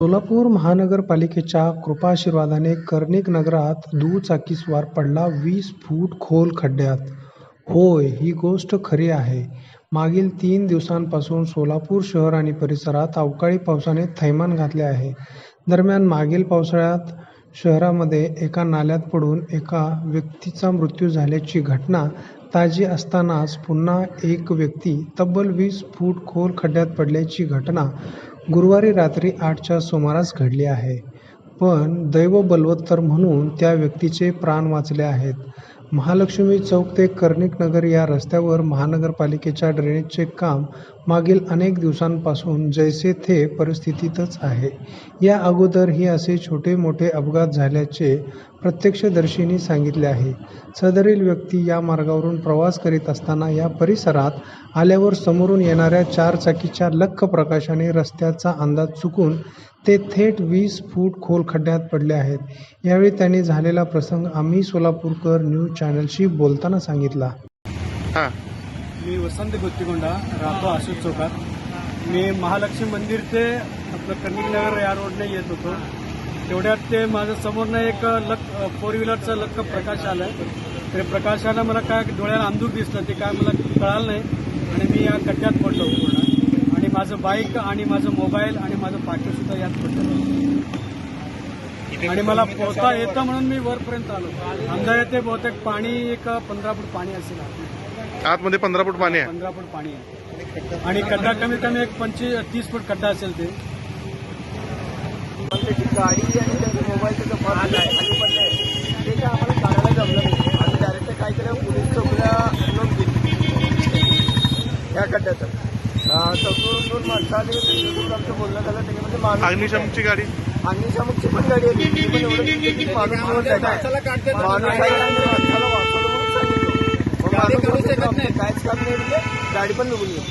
सोलापूर महानगरपालिकेच्या कृपाशीर्वादाने कर्णिक नगरात दुचाकीस्वार पडला 20 फूट खोल खड्ड्यात. होय, ही गोष्ट खरी आहे. मागील 3 दिवसांपासून सोलापूर शहर आणि परिसरात अवकाळी पावसाने थैमान घातले आहे. दरम्यान मागील पावसाळ्यात शहरामध्ये एका नाल्यात पडून एका व्यक्तीचा मृत्यू झाल्याची घटना ताजी असतानाच पुन्हा एक व्यक्ती तब्बल 20 फूट खोल खड्ड्यात पडल्याची घटना गुरुवारी रात्री 8च्या सुमारास घडली आहे. पण दैव बलवत्तर म्हणून त्या व्यक्तीचे प्राण वाचले आहेत. महालक्ष्मी चौक ते कर्णिक नगर या रस्त्यावर महानगरपालिकेच्या ड्रेनेजचे काम मागील अनेक दिवसांपासून जैसे थे परिस्थितीतच आहे. या अगोदरही असे छोटे मोठे अपघात झाल्याचे प्रत्यक्षदर्शींनी सांगितले आहे. सदरील व्यक्ती या मार्गावरून प्रवास करीत असताना या परिसरात आल्यावर समोरून येणाऱ्या 4 चाकीच्या लख्ख प्रकाशाने रस्त्याचा अंदाज चुकून ते थेट 20 फूट खोल खड्ड्यात पडले आहेत. यावेळी त्यांनी झालेला प्रसंग आम्ही सोलापूरकर न्यूज चॅनलशी बोलताना सांगितला. मी वसंत गोत्तीकोंडा राहतो अशोक चौकात. मी महालक्ष्मी मंदिर ते आपलं कर्णिक नगर या रोडने येत होतो. तेवढ्यात ते माझ्या समोरनं एक 4 व्हीलरचा लख्ख प्रकाश आला. त्या प्रकाशानं मला काय डोळ्याला अंधूक दिसलं, ते काय मला कळालं नाही आणि मी या खड्ड्यात पडलो पूर्ण. आणि माझं बाईक आणि माझं मोबाईल आणि माझं पाकिट सुद्धा यात पडलं आणि मला पोहता येतं म्हणून मी वरपर्यंत आलो. अंदाजे ते बहुतेक पाणी एक 15 फूट पाणी असेल. आतमध्ये 15 फूट पाणी आहे. 15 फूट पाणी आहे आणि खड्डा कमीत कमी एक 25-30 फूट खड्डा असेल. ते गाडी आणि त्याचं मोबाईल त्याचं खाली पडले ते काय आम्हाला काढायला जमलं नाही. आणि डायरेक्ट काय केलं, पोलीस चौकीला नोंद केली या खड्ड्याचं. चौकीवरून 2 माणसं आली, त्यांच्याकडून आमचं बोलणं झालं. त्याच्यामध्ये माणूस अग्निशमनची गाडी, अग्निशामकची पण गाडी आली. ती पण एवढं माणूस माणूस आहे आणि माणसाला वाचवलं म्हणून सांगितलं. मग माणूस काहीच काम नाही म्हणजे गाडी पण निघून गेली.